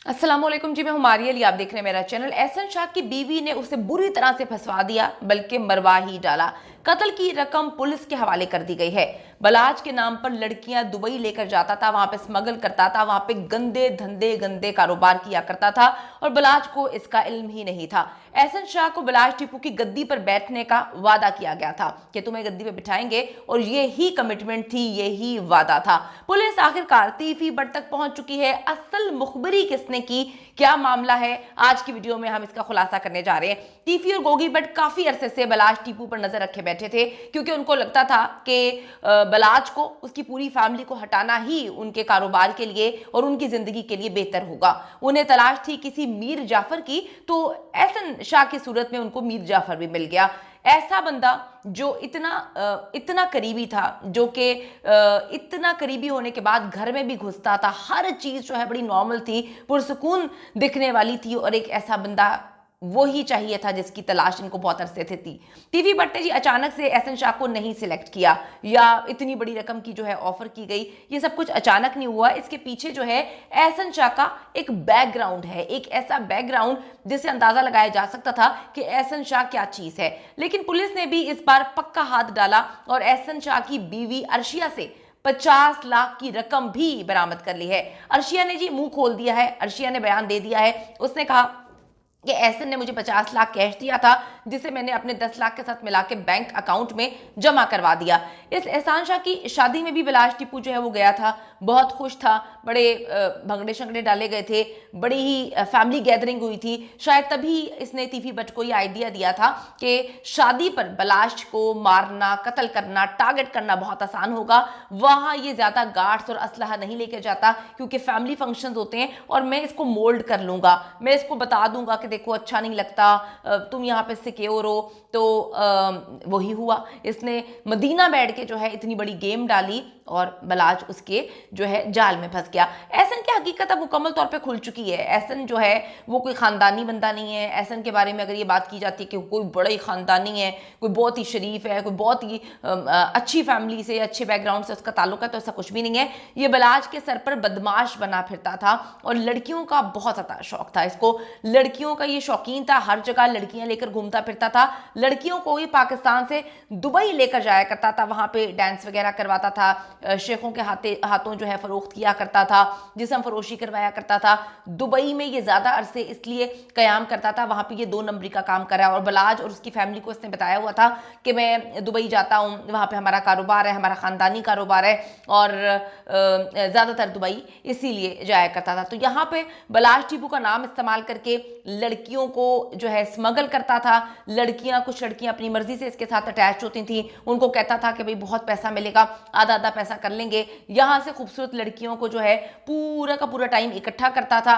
अस्सलामुअलैकुम जी, मैं हूं मारिया अली। आप देख रहे हैं मेरा चैनल। एहसन शाह की बीवी ने उसे बुरी तरह से फंसवा दिया, बल्कि मरवा ही डाला। कत्ल की रकम पुलिस के हवाले कर दी गई है। बलाज के नाम पर लड़कियां दुबई लेकर जाता था, वहां पे स्मगल करता था, वहां पे गंदे धंधे गंदे कारोबार किया करता था और बलाज को इसका इल्म ही नहीं था। एहसन शाह को बलाज टीपू की गद्दी पर बैठने का वादा किया गया था कि तुम्हें गद्दी पर बिठाएंगे, और ये ही कमिटमेंट थी, ये ही वादा था। पुलिस आखिरकार तीफी बट तक पहुंच चुकी है। असल मुखबरी किसने की, क्या मामला है, आज की वीडियो में हम इसका खुलासा करने जा रहे हैं। तीफी और गोगी भट्ट काफी अरसे से बलाज टीपू पर नजर रखे बैठे थे, क्योंकि उनको लगता था कि बलाज को, उसकी पूरी फैमिली को हटाना ही उनके कारोबार के लिए और उनकी जिंदगी के लिए बेहतर होगा। उन्हें तलाश थी किसी मीर जाफर की, तो एहसन शाह की सूरत में उनको मीर जाफर भी मिल गया। ऐसा बंदा जो इतना करीबी था, जो कि इतना करीबी होने के बाद घर में भी घुसता था, हर चीज जो है बड़ी नॉर्मल थी, पुरसुकून दिखने वाली थी। और एक ऐसा बंदा वो ही चाहिए था जिसकी तलाश इनको बहुत अरसे से थी। टीवी भट्ट ने जी अचानक से एहसन शाह को नहीं सिलेक्ट किया, या इतनी बड़ी रकम की जो है ऑफर की गई, ये सब कुछ अचानक नहीं हुआ। इसके पीछे जो है एहसन शाह का एक बैकग्राउंड है, एक ऐसा बैकग्राउंड जिससे अंदाजा लगाया जा सकता था कि एहसन शाह क्या चीज है। लेकिन पुलिस ने भी इस बार पक्का हाथ डाला और एहसन शाह की बीवी अर्शिया से 50 लाख की रकम भी बरामद कर ली है। अर्शिया ने जी मुंह खोल दिया है, अर्शिया ने बयान दे दिया है। उसने कहा कि एहसन ने मुझे 50 लाख कैश दिया था, जिसे मैंने अपने 10 लाख के साथ मिला के बैंक अकाउंट में जमा करवा दिया। इस एहसान शाह की शादी में भी बलाज टीपू जो है वो गया था, बहुत खुश था, बड़े भंगड़े शंगड़े डाले गए थे, बड़ी ही फैमिली गैदरिंग हुई थी। शायद तभी इसने तीफी भट्ट को ये आइडिया दिया था कि शादी पर बलाज को मारना, कत्ल करना, टारगेट करना बहुत आसान होगा। वहां ये ज्यादा गार्ड्स और असलहा नहीं लेके जाता, क्योंकि फैमिली फंक्शन होते हैं और मैं इसको मोल्ड कर लूंगा, मैं इसको बता दूंगा कि देखो अच्छा नहीं लगता, तुम यहाँ पे सिक्योर हो। तो वही हुआ, इसने मदीना बैठ के जो है इतनी बड़ी गेम डाली और बलाज उसके जो है जाल में फंस गया। एहसन की हकीकत अब मुकम्मल तौर पे खुल चुकी है। एहसन जो है वो कोई खानदानी बंदा नहीं है। एहसन के बारे में अगर ये बात की जाती है कि कोई बड़ा ही खानदानी है, कोई बहुत ही शरीफ है, कोई बहुत ही अच्छी फैमिली से, अच्छे बैकग्राउंड से उसका ताल्लुक है, तो ऐसा कुछ भी नहीं है। ये बलाज के सर पर बदमाश बना फिरता था और लड़कियों का बहुत ज़्यादा शौक था इसको, लड़कियों का ये शौकीन था, हर जगह लड़कियां लेकर घूमता फिरता था। लड़कियों को ही पाकिस्तान से दुबई लेकर जाया करता था, वहां पे डांस वगैरह करवाता था, शेखों के हाथों जो है फरोख्त किया करता था, जिस्म फरोशी करवाया करता था। दुबई में ये ज्यादा अरसे इसलिए कयाम करता था, वहां पे ये 2 नंबरी का काम करा। और बलाज और उसकी फैमिली को इसने बताया हुआ था कि मैं दुबई जाता हूँ, वहां पे हमारा कारोबार है, हमारा खानदानी कारोबार है, और ज्यादातर दुबई इसीलिए जाया करता था। तो यहाँ पे बलाज टीपू का नाम इस्तेमाल करके लड़कियों को जो है स्मगल करता था। कुछ लड़कियां अपनी मर्जी से इसके साथ अटैच होती थी, उनको कहता था कि भाई बहुत पैसा मिलेगा, आधा आधा पैसा कर लेंगे। यहां से खूबसूरत लड़कियों को जो है पूरा का पूरा टाइम इकट्ठा करता था,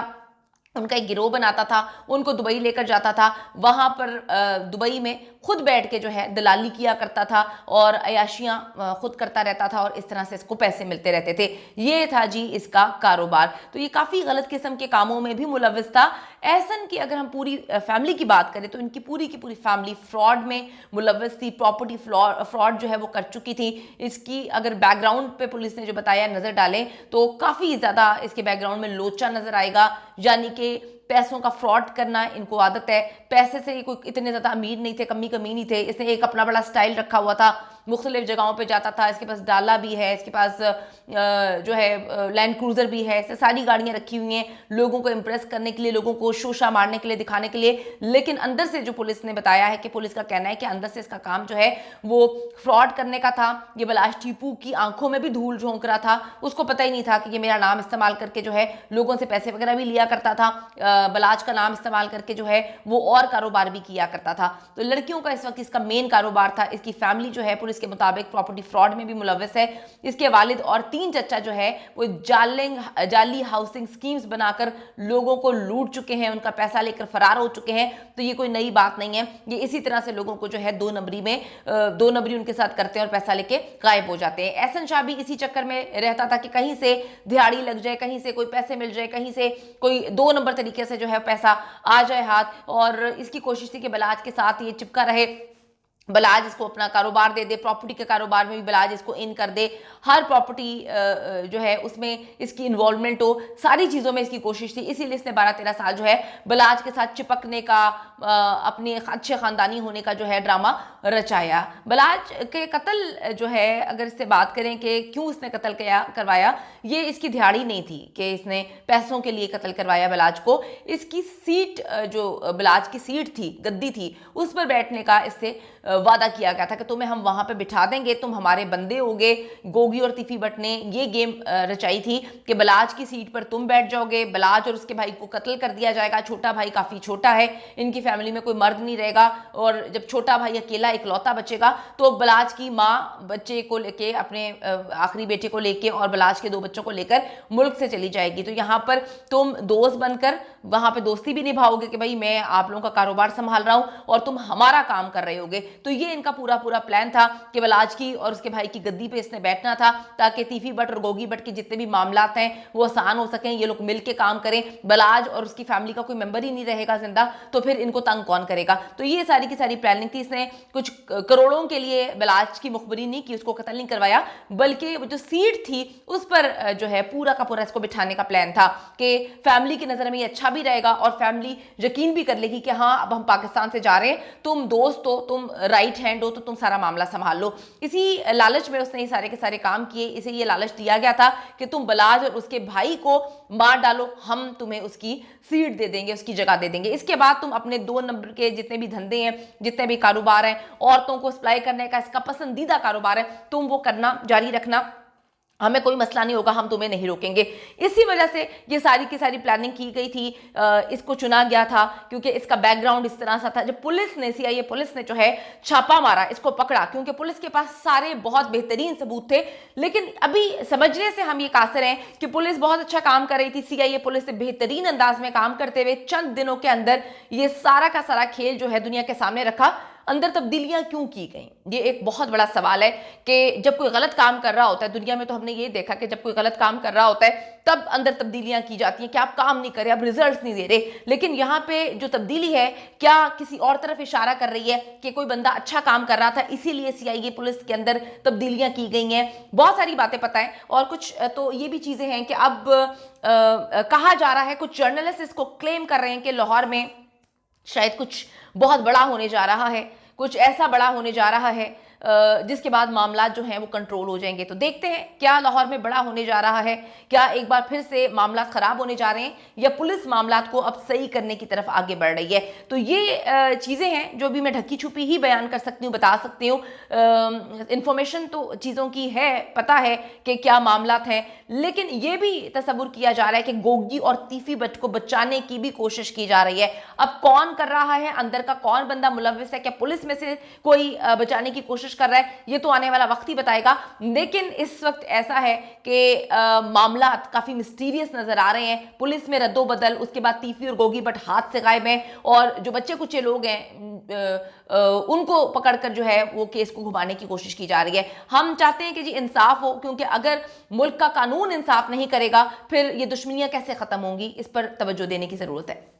उनका एक गिरोह बनाता था, उनको दुबई लेकर जाता था। वहां पर दुबई में खुद बैठ के जो है दलाली किया करता था और अयाशियां खुद करता रहता था, और इस तरह से इसको पैसे मिलते रहते थे। ये था जी इसका कारोबार। तो ये काफ़ी गलत किस्म के कामों में भी मुलविस था। एहसन की अगर हम पूरी फैमिली की बात करें तो इनकी पूरी की पूरी फैमिली फ्रॉड में मुलविस थी, प्रॉपर्टी फ्रॉड जो है वो कर चुकी थी। इसकी अगर बैकग्राउंड पे पुलिस ने जो बताया नज़र डालें तो काफ़ी ज़्यादा इसके बैकग्राउंड में लोचा नज़र आएगा, यानी कि पैसों का फ्रॉड करना इनको आदत है। पैसे से कोई इतने ज़्यादा अमीर नहीं थे, कमी नहीं थे। इसने एक अपना बड़ा स्टाइल रखा हुआ था, मुख्तलिफ जगहों पे जाता था, इसके पास डाला भी है, इसके पास जो है लैंड क्रूज़र भी है, इससे सारी गाड़ियाँ रखी हुई हैं लोगों को इम्प्रेस करने के लिए, लोगों को शोशा मारने के लिए, दिखाने के लिए। लेकिन अंदर से जो पुलिस ने बताया है कि पुलिस का कहना है कि अंदर से इसका काम जो है वो फ्रॉड करने का था। ये बलाज टीपू की आंखों में भी धूल झोंक रहा था, उसको पता ही नहीं था कि ये मेरा नाम इस्तेमाल करके जो है लोगों से पैसे वगैरह भी लिया करता था, बलाज का नाम इस्तेमाल करके जो है वो और कारोबार भी किया करता था। तो लड़कियों का इस वक्त इसका मेन कारोबार था। इसकी फैमिली जो है पुलिस के मुताबिक प्रॉपर्टी फ्रॉड में भी मुलविस है। इसके वालिद और 3 चचा जो है वो जाली हाउसिंग स्कीम्स बनाकर लोगों को लूट चुके हैं, उनका पैसा लेकर फरार हो चुके हैं। तो ये कोई नई बात नहीं है, ये इसी तरह से लोगों को जो है 2 नंबरी उनके साथ करते हैं और पैसा लेके गायब हो जाते हैं। एहसन शाह भी इसी चक्कर में रहता था कि कहीं से दिहाड़ी लग जाए, कहीं से कोई पैसे मिल जाए, कहीं से कोई 2 नंबर तरीके से जो है पैसा आ जाए हाथ, और इसकी कोशिश थी कि बलाज के साथ ये चिपका रहे, बलाज इसको अपना कारोबार दे दे, प्रॉपर्टी के कारोबार में भी बलाज इसको इन कर दे, हर प्रॉपर्टी जो है उसमें इसकी इन्वॉल्वमेंट हो, सारी चीज़ों में इसकी कोशिश थी। इसीलिए इसने 12-13 साल जो है बलाज के साथ चिपकने का, अपने अच्छे ख़ानदानी होने का जो है ड्रामा रचाया। बलाज के कत्ल जो है, अगर इससे बात करें कि क्यों इसने कत्ल करवाया, ये इसकी दिहाड़ी नहीं थी कि इसने पैसों के लिए कत्ल करवाया बलाज को। इसकी सीट, जो बलाज की सीट थी, गद्दी थी, उस पर बैठने का इससे वादा किया गया था कि तुम्हें हम वहां पे बिठा देंगे, तुम हमारे बंदे होगे। गोगी और तीफी भट्ट ने ये गेम रचाई थी कि बलाज की सीट पर तुम बैठ जाओगे, बलाज और उसके भाई को कत्ल कर दिया जाएगा। छोटा भाई काफ़ी छोटा है, इनकी फैमिली में कोई मर्द नहीं रहेगा, और जब छोटा भाई अकेला इकलौता बचेगा तो बलाज की माँ बच्चे को लेके, अपने आखिरी बेटे को लेके और बलाज के 2 बच्चों को लेकर मुल्क से चली जाएगी। तो यहाँ पर तुम दोस्त बनकर वहाँ पे दोस्ती भी निभाओगे कि भाई मैं आप लोगों का कारोबार संभाल रहा हूँ और तुम हमारा काम कर रहे होगे। तो ये इनका पूरा प्लान था कि बलाज की और उसके भाई की गद्दी पे इसने बैठना था, ताकि तीफी भट्ट और गोगी भट्ट के जितने भी मामलात हैं वो आसान हो सकें, ये लोग मिलके काम करें। बलाज और उसकी फैमिली का कोई मेंबर ही नहीं रहेगा जिंदा, तो फिर इनको तंग कौन करेगा। तो ये सारी की सारी प्लानिंग थी। इसने कुछ करोड़ों के लिए बलाज की मुखबरी नहीं की, उसको कत्ल नहीं करवाया, बल्कि जो सीट थी उस पर जो है पूरा का पूरा इसको बिठाने का प्लान था कि फैमिली की नज़र में ये अच्छा भी रहेगा और फैमिली यकीन भी कर लेगी कि हाँ अब हम पाकिस्तान से जा रहे हैं, तुम दोस्त हो, तुम राइट हैंड हो, तो तुम सारा मामला संभाल लो। इसी लालच में उसने ये सारे के सारे काम किए। इसे ये लालच दिया गया था कि तुम बलाज और उसके भाई को मार डालो, हम तुम्हें उसकी सीट दे देंगे, उसकी जगह दे देंगे। इसके बाद तुम अपने 2 नंबर के जितने भी धंधे हैं, जितने भी कारोबार हैं, औरतों को सप्लाई करने का इसका पसंदीदा कारोबार है, तुम वो करना जारी रखना, हमें कोई मसला नहीं होगा, हम तुम्हें नहीं रोकेंगे। इसी वजह से ये सारी की सारी प्लानिंग की गई थी। इसको चुना गया था क्योंकि इसका बैकग्राउंड इस तरह सा था। जब पुलिस ने, सीआईए पुलिस ने जो है छापा मारा, इसको पकड़ा, क्योंकि पुलिस के पास सारे बहुत बेहतरीन सबूत थे। लेकिन अभी समझने से हम ये कासिर हैं कि पुलिस बहुत अच्छा काम कर रही थी। सीआईए पुलिस से बेहतरीन अंदाज में काम करते हुए चंद दिनों के अंदर ये सारा का सारा खेल जो है दुनिया के सामने रखा। अंदर तब्दीलियां क्यों की गई, ये एक बहुत बड़ा सवाल है कि जब कोई गलत काम कर रहा होता है, दुनिया में तो हमने ये देखा कि जब कोई गलत काम कर रहा होता है तब अंदर तब्दीलियां की जाती हैं कि आप काम नहीं कर रहे, आप रिजल्ट्स नहीं दे रहे। लेकिन यहाँ पे जो तब्दीली है, क्या किसी और तरफ इशारा कर रही है कि कोई बंदा अच्छा काम कर रहा था, इसीलिए सीआईए पुलिस के अंदर तब्दीलियां की गई हैं। बहुत सारी बातें पता है, और कुछ तो ये भी चीजें हैं कि अब कहा जा रहा है, कुछ जर्नलिस्ट इसको क्लेम कर रहे हैं कि लाहौर में शायद कुछ बहुत बड़ा होने जा रहा है, कुछ ऐसा बड़ा होने जा रहा है जिसके बाद मामला जो हैं वो कंट्रोल हो जाएंगे। तो देखते हैं क्या लाहौर में बड़ा होने जा रहा है, क्या एक बार फिर से मामला खराब होने जा रहे हैं, या पुलिस मामला को अब सही करने की तरफ आगे बढ़ रही है। तो ये चीज़ें हैं जो भी मैं ढकी छुपी ही बयान कर सकती हूँ, बता सकती हूँ। इंफॉर्मेशन तो चीज़ों की है, पता है कि क्या मामला हैं, लेकिन ये भी तस्वुर किया जा रहा है कि गोगी और तीफी भट्ट को बचाने की भी कोशिश की जा रही है। अब कौन कर रहा है, अंदर का कौन बंदा मुलव्विस है, क्या पुलिस में से कोई बचाने की कोशिश कर रहा है, ये तो आने वाला वक्त ही बताएगा। लेकिन इस वक्त ऐसा है कि मामला काफी मिस्टीरियस नजर आ रहे हैं। पुलिस में रद्दोबदल, उसके बाद तीफी और गोगी भट्ट हाथ से गायब हैं, और जो बच्चे कुचे लोग हैं उनको पकड़कर जो है वो केस को घुमाने की कोशिश की जा रही है। हम चाहते हैं कि जी इंसाफ हो, क्योंकि अगर मुल्क का कानून इंसाफ नहीं करेगा फिर ये दुश्मनियां कैसे खत्म होंगी, इस पर तवज्जो देने की जरूरत है।